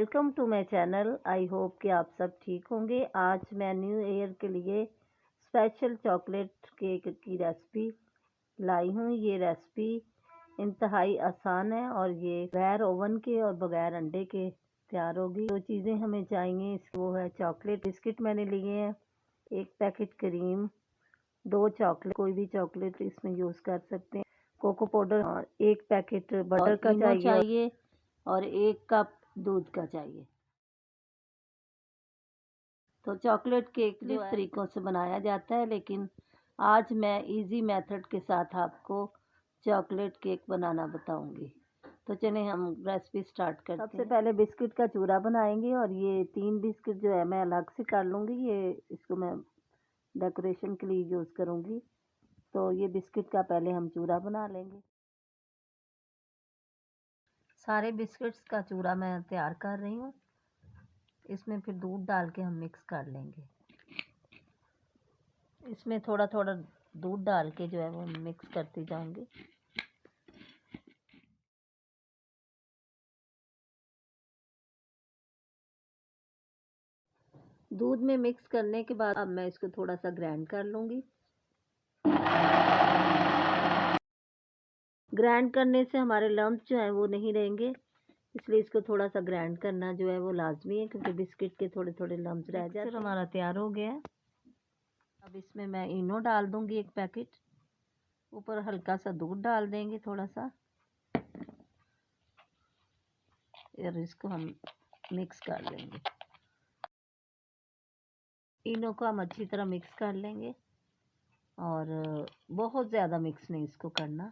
Welcome to my channel. I hope कि आप सब ठीक होंगे। आज मैं न्यू ईयर के लिए स्पेशल चॉकलेट केक की रेसिपी लाई हूँ। ये रेसिपी इंतहाई आसान है और ये बगैर ओवन के और बगैर अंडे के तैयार होगी। जो चीज़ें हमें चाहिए वो है चॉकलेट बिस्किट मैंने लिए हैं, 1 पैकेट क्रीम, 2 चॉकलेट, कोई भी चॉकलेट इसमें यूज़ कर सकते हैं, कोको पाउडर और 1 पैकेट बटर का चाहिए और 1 कप दूध का चाहिए। तो चॉकलेट केक जो तरीक़ों से बनाया जाता है, लेकिन आज मैं इजी मेथड के साथ आपको चॉकलेट केक बनाना बताऊंगी। तो चलें हम रेसिपी स्टार्ट करते हैं। सबसे पहले बिस्किट का चूरा बनाएंगे और ये 3 बिस्किट जो है मैं अलग से कर लूँगी। ये इसको मैं डेकोरेशन के लिए यूज़ करूँगी। तो ये बिस्किट का पहले हम चूरा बना लेंगे। सारे बिस्किट्स का चूरा मैं तैयार कर रही हूँ। इसमें फिर दूध डाल के हम मिक्स कर लेंगे। इसमें थोड़ा थोड़ा दूध डाल के जो है वो मिक्स करती जाऊंगी। दूध में मिक्स करने के बाद अब मैं इसको थोड़ा सा ग्राइंड कर लूँगी। ग्राइंड करने से हमारे लम्प जो है वो नहीं रहेंगे, इसलिए इसको थोड़ा सा ग्राइंड करना जो है वो लाजमी है, क्योंकि बिस्किट के थोड़े थोड़े लम्प रह जाते हैं। हमारा तैयार हो गया है। अब इसमें मैं इनो डाल दूँगी 1 पैकेट, ऊपर हल्का सा दूध डाल देंगे थोड़ा सा, और इसको हम मिक्स कर लेंगे। इनो को हम अच्छी तरह मिक्स कर लेंगे और बहुत ज़्यादा मिक्स नहीं इसको करना।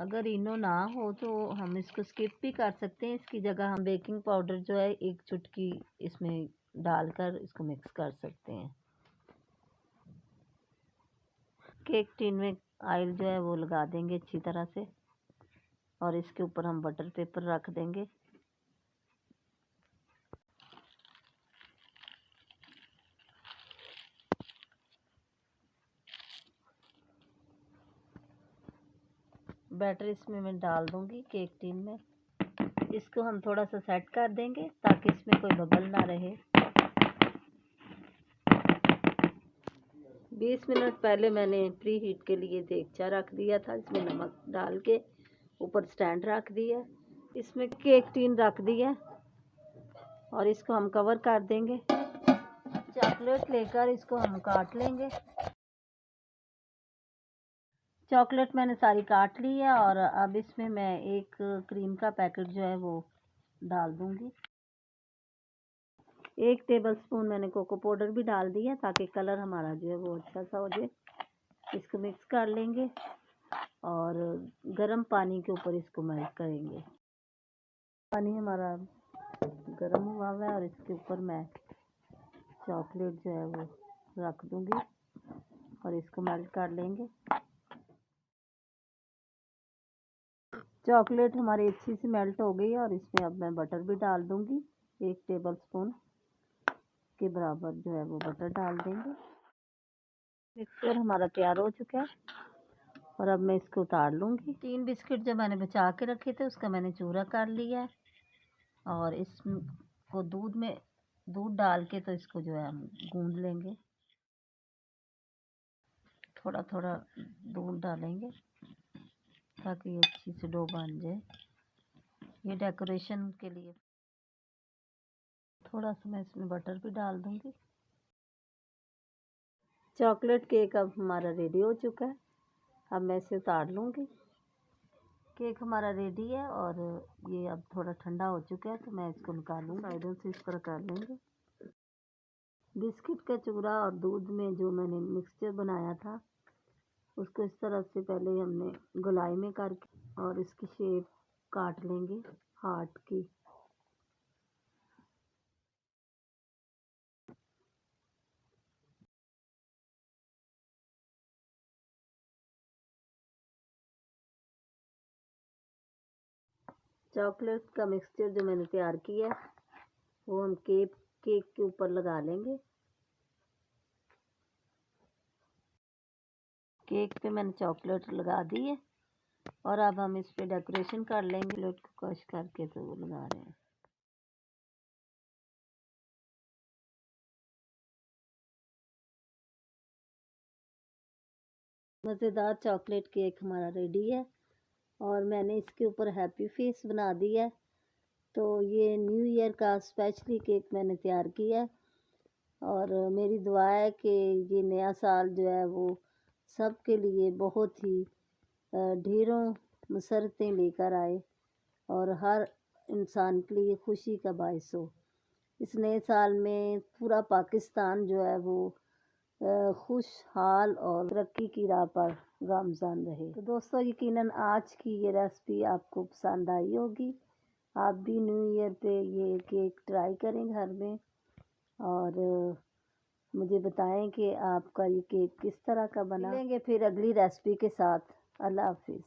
अगर इनो ना हो तो हम इसको स्किप भी कर सकते हैं। इसकी जगह हम बेकिंग पाउडर जो है 1 चुटकी इसमें डालकर इसको मिक्स कर सकते हैं। केक टिन में ऑयल जो है वो लगा देंगे अच्छी तरह से और इसके ऊपर हम बटर पेपर रख देंगे। बैटर इसमें मैं डाल दूंगी केक टिन में। इसको हम थोड़ा सा सेट कर देंगे ताकि इसमें कोई बबल ना रहे। 20 मिनट पहले मैंने प्री हीट के लिए देगचा रख दिया था। इसमें नमक डाल के ऊपर स्टैंड रख दिया, इसमें केक टिन रख दिया और इसको हम कवर कर देंगे। चॉकलेट लेकर इसको हम काट लेंगे। चॉकलेट मैंने सारी काट ली है और अब इसमें मैं 1 क्रीम का पैकेट जो है वो डाल दूंगी। 1 टेबलस्पून मैंने कोको पाउडर भी डाल दिया ताकि कलर हमारा जो है वो अच्छा सा हो जाए। इसको मिक्स कर लेंगे और गर्म पानी के ऊपर इसको मेल्ट करेंगे। पानी हमारा गर्म हुआ हुआ है और इसके ऊपर मैं चॉकलेट जो है वो रख दूंगी और इसको मेल्ट कर लेंगे। चॉकलेट हमारी अच्छी सी मेल्ट हो गई है और इसमें अब मैं बटर भी डाल दूंगी। 1 टेबलस्पून के बराबर जो है वो बटर डाल देंगे। मिक्सचर हमारा तैयार हो चुका है और अब मैं इसको उतार लूँगी। 3 बिस्किट जो मैंने बचा के रखे थे उसका मैंने चूरा कर लिया है और इसको दूध डाल के तो इसको जो है हम गूंद लेंगे। थोड़ा थोड़ा दूध डालेंगे ताकि ये अच्छी सी डो बन जाए। ये डेकोरेशन के लिए थोड़ा सा मैं इसमें बटर भी डाल दूंगी। चॉकलेट केक अब हमारा रेडी हो चुका है। अब मैं इसे उतार लूँगी। केक हमारा रेडी है और ये अब थोड़ा ठंडा हो चुका है, तो मैं इसको निकालूँगी। साइडों से इस तरह कर लेंगे। बिस्किट का चूरा और दूध में जो मैंने मिक्सचर बनाया था उसको इस तरह से पहले हमने गोलाई में करके और इसकी शेप काट लेंगे हार्ट की। चॉकलेट का मिक्सचर जो मैंने तैयार किया है वो हम केक के ऊपर लगा लेंगे। केक पे मैंने चॉकलेट लगा दी है और अब हम इस पे डेकोरेशन कर लेंगे। लोट को कश करके तो वो लगा रहे हैं। मज़ेदार चॉकलेट केक हमारा रेडी है और मैंने इसके ऊपर हैप्पी फेस बना दिया है। तो ये न्यू ईयर का स्पेशली केक मैंने तैयार किया है और मेरी दुआ है कि ये नया साल जो है वो सब के लिए बहुत ही ढेरों मसरतें लेकर आए और हर इंसान के लिए खुशी का बायस हो। इस नए साल में पूरा पाकिस्तान जो है वो खुशहाल और तरक्की की राह पर गामज़न रहे। तो दोस्तों यकीनन आज की ये रेसिपी आपको पसंद आई होगी। आप भी न्यू ईयर पे ये केक ट्राई करें घर में और मुझे बताएं कि आपका ये केक किस तरह का बना। मिलेंगे फिर अगली रेसिपी के साथ। अल्लाह हाफिज़।